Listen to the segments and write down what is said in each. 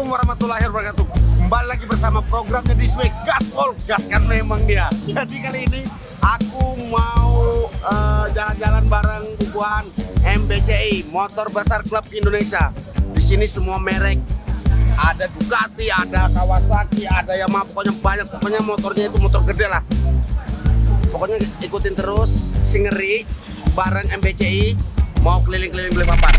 warahmatullahi wabarakatuh. Kembali lagi bersama programnya This Week. Gaspol, gas kan memang dia. Jadi kali ini aku mau jalan-jalan bareng bukuan MBCI, Motor Besar Klub Indonesia. Di sini semua merek, ada Ducati, ada Kawasaki, ada Yamaha, pokoknya banyak. Pokoknya motornya itu motor gede lah. Pokoknya ikutin terus Singeri bareng MBCI, mau keliling-keliling Balikpapan.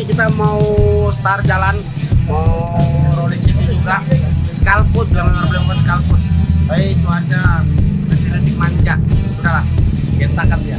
Kita mau start jalan, mau rolling city juga, Skalput, belum Skalput. Tapi cuaca retik manja, sudahlah, kita kan dia.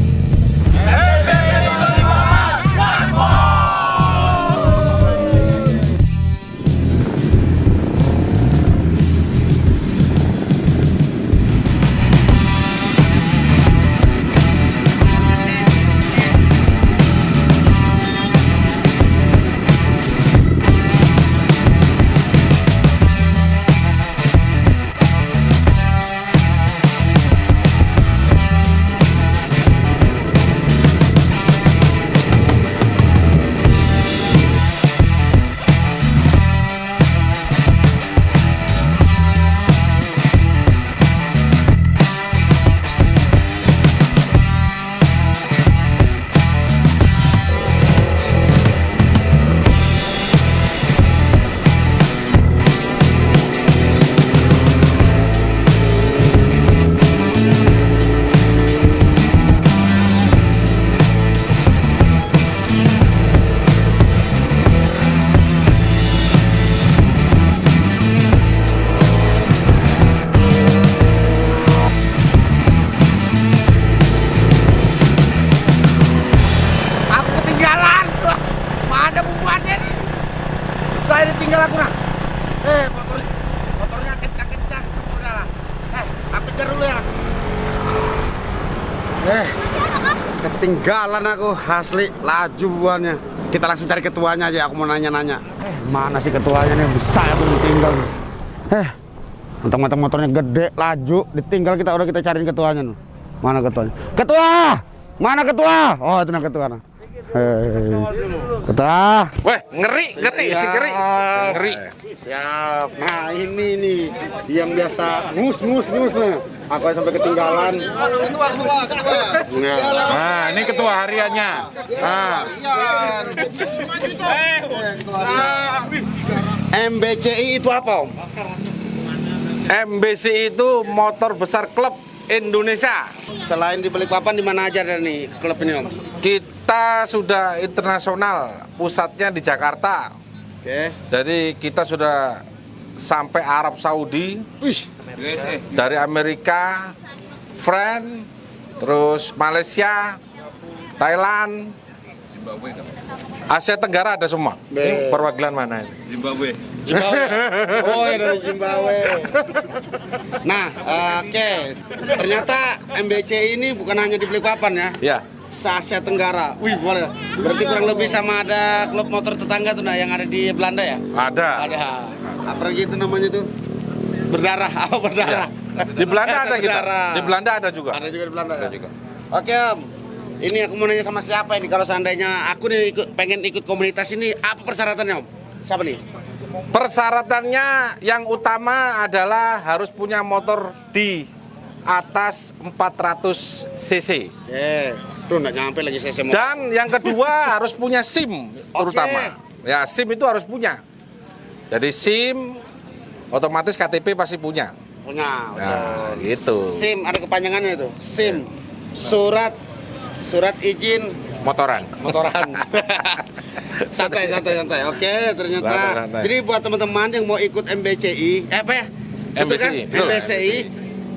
Saya ditinggal aku nah. Motornya kencang. Udahlah. Aku kejar dulu ya. Ketinggalan aku, asli laju buannya. Kita langsung cari ketuanya aja, aku mau nanya-nanya. Mana sih ketuanya nih? Bisa aku ditinggal. Mentang-mentang motornya gede, laju, ditinggal udah kita cariin ketuanya nih. Mana ketuanya? Ketua! Mana ketua? Oh, itu nah ketua nah. Ketua. Weh, ngeri, si ngeri. Siap. Nah, ini nih yang biasa ngus. Aku sampai ketinggalan. Nah, ini ketua hariannya. MBCI itu apa, Om? MBCI itu Motor Besar Klub Indonesia. Selain di Balikpapan, di mana aja ada nih klub ini, Om? Kita sudah internasional, pusatnya di Jakarta. Oke. Jadi kita sudah sampai Arab Saudi, dari Amerika, France, terus Malaysia, Thailand, Asia Tenggara ada semua. Ini perwakilan mana ini? Zimbabwe. Oh, ya dari Zimbabwe. Nah, oke. Ternyata MBCI ini bukan hanya di Balikpapan ya. Ya. Se-Asia Tenggara. Wih, boleh. Berarti kurang lebih sama ada klub motor tetangga tuh nah yang ada di Belanda ya? Ada. Apa gitu namanya tuh? Berdarah, apa berdarah? Ya. Di Belanda ada kita. Berdarah. Di Belanda ada juga. Ada juga di Belanda. Ada juga. Oke, Om. Ini aku mau nanya sama siapa ini kalau seandainya aku nih pengen ikut komunitas ini, apa persyaratannya, Om? Siapa nih? Persyaratannya yang utama adalah harus punya motor di atas 400 cc. Tuh nggak nyampe lagi saya mau. Dan yang kedua harus punya SIM terutama. Ya, SIM itu harus punya. Jadi SIM otomatis KTP pasti punya. Punya. Nah, gitu. SIM ada kepanjangannya itu. SIM. surat izin motoran. santai. Oke, ternyata. Santai. Jadi buat teman-teman yang mau ikut MBCI, apa ya? Betul kan? MBCI, betul. MBCI,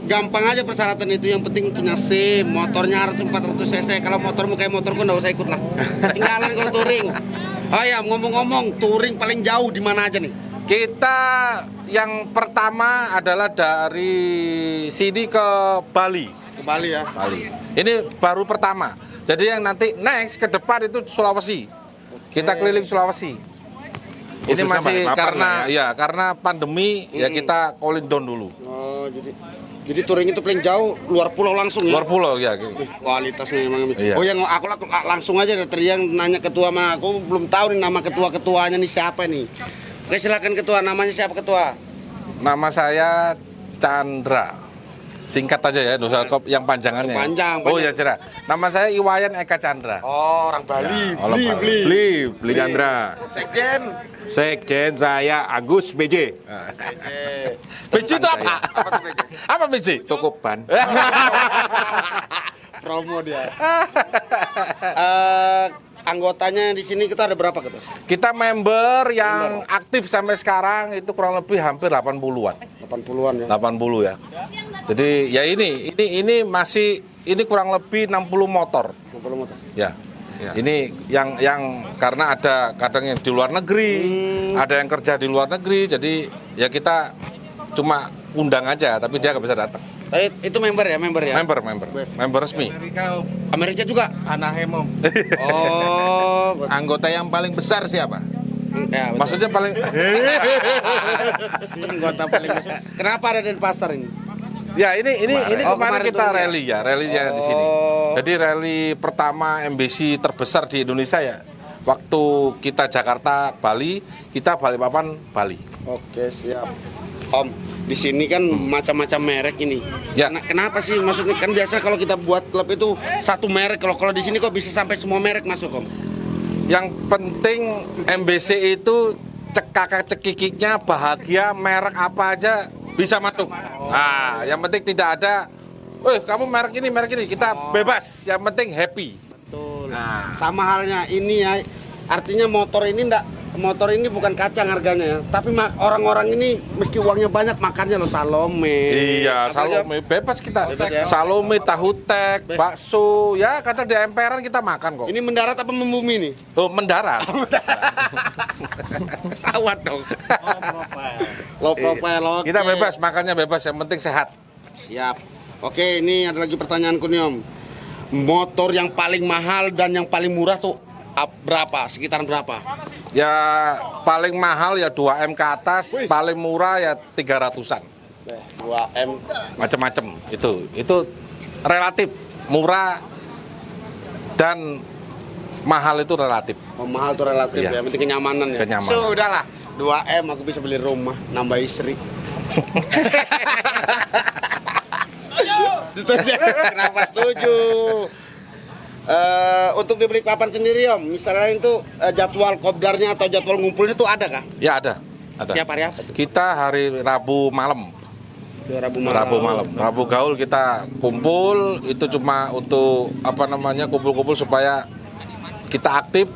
gampang aja persyaratan itu. Yang penting punya SIM, motornya harus 400 cc. Kalau motormu kayak motorku nggak usah ikut lah. Ketinggalan kalau touring. Oh ya, ngomong-ngomong, touring paling jauh di mana aja nih? Kita yang pertama adalah dari sini ke Bali. Ke Bali ya. Bali. Ini baru pertama. Jadi yang nanti next ke depan itu Sulawesi. Kita keliling Sulawesi. Ini Khususnya masih Balikpapan karena lah ya karena pandemi ya kita cooling down dulu. Oh, jadi touring itu paling jauh luar pulau langsung ya. Luar pulau ya. Kualitasnya memang. Iya. Oh yang aku langsung aja dari yang nanya ketua mah aku belum tahu nih nama ketuanya nih siapa nih. Oke, silakan ketua, namanya siapa ketua? Nama saya Chandra. Singkat aja ya, dosa yang panjangannya. Panjang. Oh ya cerah. Nama saya Iwayan Eka Chandra. Oh, orang Bali. Orang Bali. Beli Chandra. Sekjen saya Agus BJ. BJ itu apa? Apa BJ? Cukupan. Promo dia. Anggotanya di sini kita ada berapa ketua? Kita member yang aktif sampai sekarang itu kurang lebih hampir 80-an. 80-an ya. 80 ya. Jadi ya ini masih ini kurang lebih 60 motor. 60 motor. Ya. Ya. Ini yang karena ada kadang yang di luar negeri, ada yang kerja di luar negeri, jadi ya kita cuma undang aja, tapi dia nggak bisa datang. Itu member ya? Member resmi. Amerika juga? Anahemo. Oh, Anggota yang paling besar siapa? ya, betul. Maksudnya paling Anggota paling besar. Kenapa ada Denpasar ini? ya ini Oh, kemarin kemarin kita tuh, ya? rally-nya di sini. Oh. Jadi rally pertama MBC terbesar di Indonesia ya. Waktu kita Jakarta, Bali, kita Balikpapan, Bali. Oke, siap. Om, di sini kan macam-macam merek ini. Ya. Kenapa sih? Maksudnya kan biasa kalau kita buat klub itu satu merek. Kalau di sini kok bisa sampai semua merek masuk, Om? Yang penting MBC itu cekikiknya bahagia, merek apa aja bisa masuk. Nah, yang penting tidak ada, kamu merek ini, kita bebas. Yang penting happy. Betul. Nah. Sama halnya ini ya. Artinya motor ini bukan kacang harganya ya. Tapi orang-orang ini meski uangnya banyak makannya loh Salome. Iya, Apa aja? Salome bebas kita. Bebas ya? Salome, tahu tek, bakso, ya kadang di emperan kita makan kok. Ini mendarat apa membumi nih? Oh, mendarat. Pesawat dong. Low profile. Oke. Kita bebas, makannya bebas, yang penting sehat. Siap. Oke, ini ada lagi pertanyaanku nih Om. Motor yang paling mahal dan yang paling murah tuh berapa? Sekitaran berapa? Ya paling mahal ya 2M ke atas, paling murah ya 300-an. 2M. Macam-macam itu relatif, murah dan mahal itu relatif. Oh, mahal tuh relatif Iya. ya, penting kenyamanan ya. Kenyamanan. Sudahlah, 2M aku bisa beli rumah, nambah istri. Setuju. Kenapa setuju? Untuk di Balikpapan sendiri Om, misalnya itu jadwal kopdarnya atau jadwal ngumpulnya tuh ada kah? Ya ada. Tiap hari apa? Kita hari Rabu malam. Rabu malam. Rabu gaul kita kumpul, itu cuma untuk kumpul-kumpul supaya kita aktif,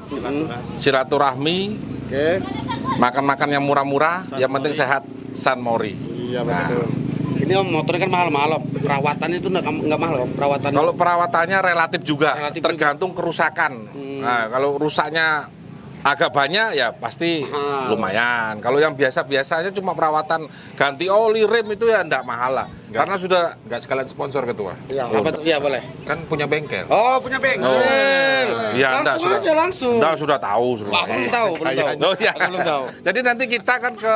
silaturahmi, Oke. makan-makan yang murah-murah, yang penting sehat, San Mori. Iya betul. Ini Om, motornya kan mahal-mahal Om. Perawatannya itu nggak mahal Om, perawatan. Kalau perawatannya relatif juga, Relatif tergantung kerusakan. Nah, kalau rusaknya agak banyak ya pasti Mahal. lumayan. Kalau yang biasa-biasanya cuma perawatan ganti oli, rem itu ya enggak mahal lah. Enggak. Karena sudah Nggak sekalian sponsor ketua. Iya, apa tuh? Iya boleh. Kan punya bengkel. Oh, punya bengkel. iya enggak langsung aja langsung. sudah tahu sudah. Wah, belum tahu. Oh, iya. Aku belum tahu. Jadi nanti kita kan ke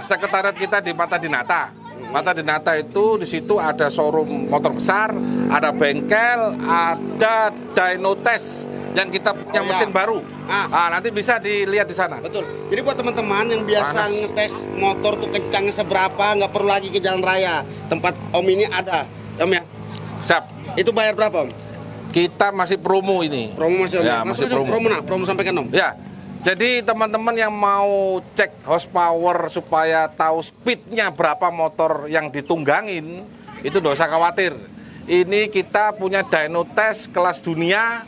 sekretariat kita di Mata Dinata. Mata Dinata itu di situ ada showroom motor besar, ada bengkel, ada dyno test yang kita punya Oh, iya. mesin baru. Ah. Nanti bisa dilihat di sana. Betul. Jadi buat teman-teman yang biasa Panas. ngetes motor tuh kencangnya seberapa, nggak perlu lagi ke jalan raya. Tempat Om ini ada, Om ya. Siap. Itu bayar berapa Om? Kita masih promo ini. Promo masih Om. Ya, Langsung masih aja promo. promo sampaikan Om. Ya. Jadi teman-teman yang mau cek horsepower supaya tahu speednya berapa motor yang ditunggangin, itu nggak usah khawatir. ini kita punya dyno test kelas dunia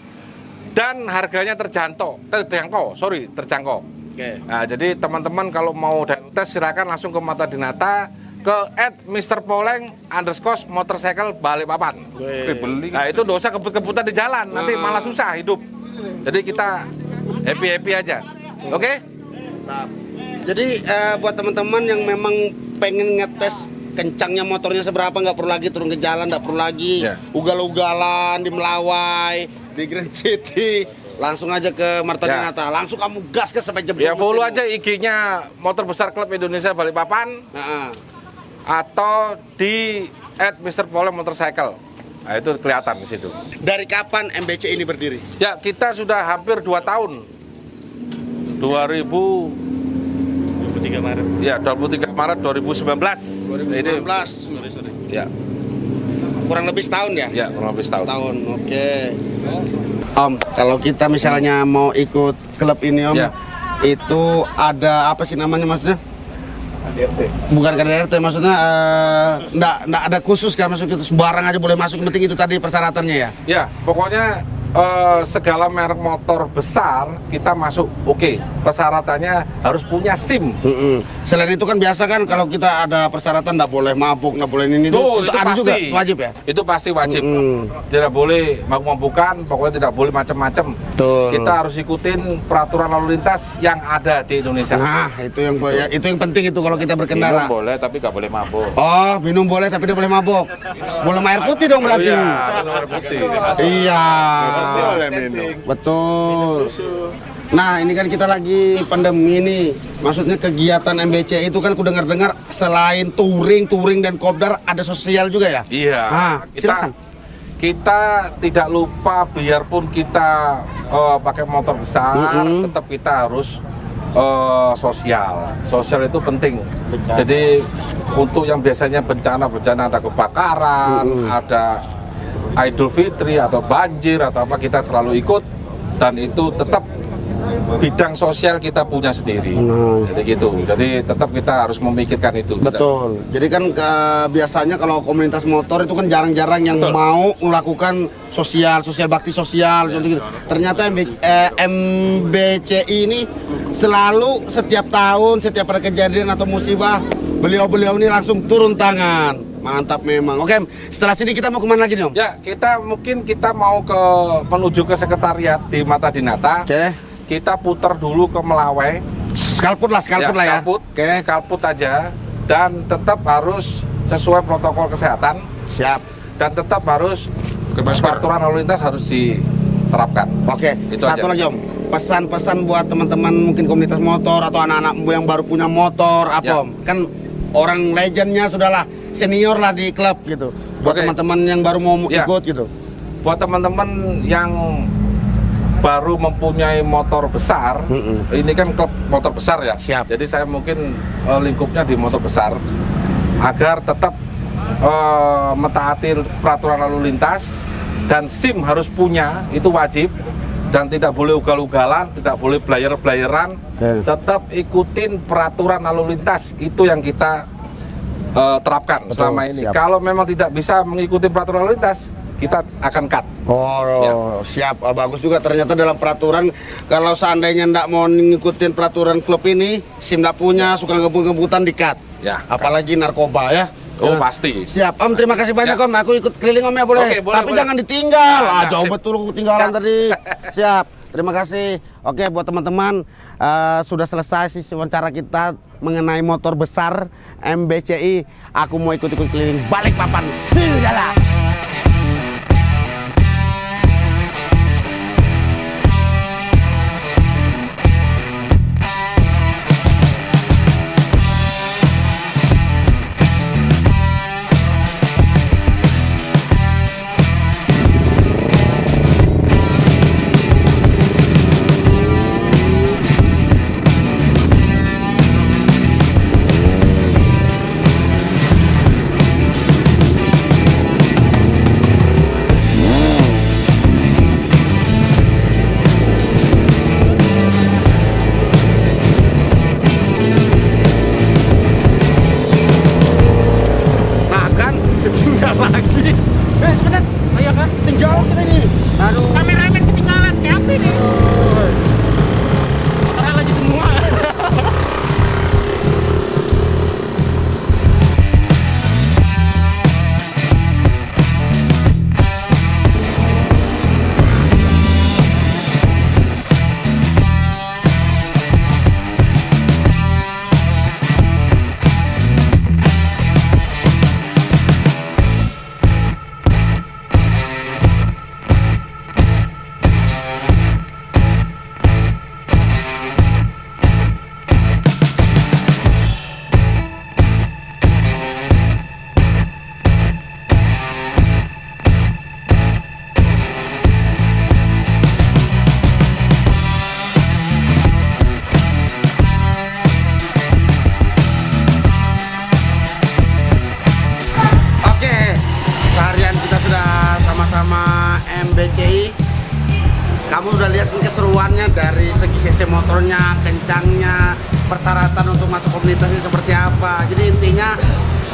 dan harganya terjangkau. Oke. Nah, jadi teman-teman kalau mau dyno test silakan langsung ke Mata Dinata ke @mrpoleng_motorcycle Balikpapan. Beli. Nah, itu dosa kebut-kebutan di jalan, nanti malah susah hidup. Jadi kita happy-happy aja. Oke? Mantap. Jadi buat teman-teman yang memang pengen ngetes kencangnya motornya seberapa, nggak perlu lagi turun ke jalan, nggak perlu lagi Ya. ugal-ugalan di Melawai, di Grand City, langsung aja ke Marta Ya. Dinata, langsung kamu gas ke sampai jebol. Ya follow aja IG-nya Motor Besar Klub Indonesia Balikpapan Nah, atau di @mrpoleng_motorcycle. Nah, itu kelihatan di situ. dari kapan MBC ini berdiri? Ya, kita sudah hampir 2 tahun. 23 Maret. Ya, 23 Maret 2019. 2019. Ini, ya, Kurang lebih setahun ya? ya, kurang lebih setahun. Tahun, oke. Om, kalau kita misalnya mau ikut klub ini Om, Ya. itu ada apa sih namanya maksudnya? Bukan KDRT, maksudnya nggak ada khusus kan, maksudnya itu sembarang aja boleh masuk, yang penting itu tadi persyaratannya ya? Ya, pokoknya segala merek motor besar kita masuk. Oke, persyaratannya harus punya SIM. Selain itu kan biasa kan kalau kita ada persyaratan nggak boleh mabuk, nggak boleh ini Tuh, itu itu ada pasti. juga, wajib ya? Itu pasti wajib. Mm-mm. Tidak boleh mabuk-mabukan, pokoknya tidak boleh macam-macam. Betul. Kita harus ikutin peraturan lalu lintas yang ada di Indonesia. Nah, itu yang penting itu kalau kita Minum berkendara. boleh tapi nggak boleh mabuk. Oh, minum boleh tapi tidak boleh mabuk. Boleh air putih dong Oh berarti. iya, minum air putih. Iya. Boleh minum. Betul. Nah, ini kan kita lagi pandemi nih. Maksudnya kegiatan MBC itu kan ku dengar-dengar selain touring dan kopdar ada sosial juga ya? Iya. Nah, silakan. Kita tidak lupa biarpun kita pakai motor besar, tetap kita harus sosial. Sosial itu penting. Jadi untuk yang biasanya bencana ada kebakaran, ada Idul Fitri atau banjir atau apa, kita selalu ikut, dan itu tetap bidang sosial kita punya sendiri. Jadi gitu. Jadi tetap kita harus memikirkan itu. Betul. Jadi kan biasanya kalau komunitas motor itu kan jarang-jarang yang Betul. mau melakukan sosial bakti sosial gitu. Ternyata MBCI ini selalu setiap tahun, setiap ada kejadian atau musibah, beliau-beliau ini langsung turun tangan. Mantap memang. Oke, setelah sini kita mau kemana lagi nih Om? Ya, kita mau menuju ke sekretariat di Mata Dinata. Oke. Kita putar dulu ke Melawai. Skalput lah ya. Oke. Skalput aja, dan tetap harus sesuai protokol kesehatan, Siap. dan tetap harus Masker. peraturan lalu lintas harus diterapkan. Oke. Itu Satu aja. lagi Om. Pesan-pesan buat teman-teman mungkin komunitas motor atau anak-anak yang baru punya motor apa Ya. Om? Kan orang legendnya sudahlah senior lah di klub gitu. Buat Oke. teman-teman yang baru mau Ya. ikut gitu. Buat teman-teman yang baru mempunyai motor besar, ini kan klub motor besar ya. Siap. Jadi saya mungkin lingkupnya di motor besar agar tetap mentaati peraturan lalu lintas, dan SIM harus punya, itu wajib, dan tidak boleh ugal-ugalan, tidak boleh blayer-blayeran, tetap ikutin peraturan lalu lintas, itu yang kita terapkan. Betul, selama ini. siap. Kalau memang tidak bisa mengikuti peraturan lalu lintas, kita akan cut. Oh, siap. Bagus juga ternyata dalam peraturan kalau seandainya ndak mau ngikutin peraturan klub ini, SIM ndak punya, suka ngebut-ngebutan di-cut. Ya. Apalagi narkoba ya. Oh, pasti. Siap, Om. Terima kasih banyak Ya. Om. Aku ikut keliling Om ya boleh. Oke, boleh, Tapi boleh. jangan ditinggal. Nah, Jauh sip. betul aku ketinggalan Siap. tadi. Siap. Terima kasih. Oke, buat teman-teman, sudah selesai sih wawancara kita mengenai motor besar MBCI. Aku mau ikut-ikut keliling Balikpapan. Sudah. Kamu udah lihat keseruannya dari segi cc motornya, kencangnya, persyaratan untuk masuk komunitas ini seperti apa. Jadi intinya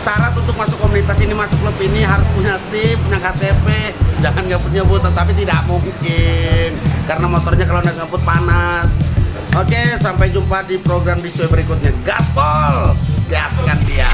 syarat untuk masuk komunitas ini, masuk klub ini harus punya SIM, punya KTP, jangan ngebut-ngebut, tapi tidak mungkin karena motornya kalau nggak ngebut panas. Oke, sampai jumpa di program Disway berikutnya. Gaspol, gaskan dia.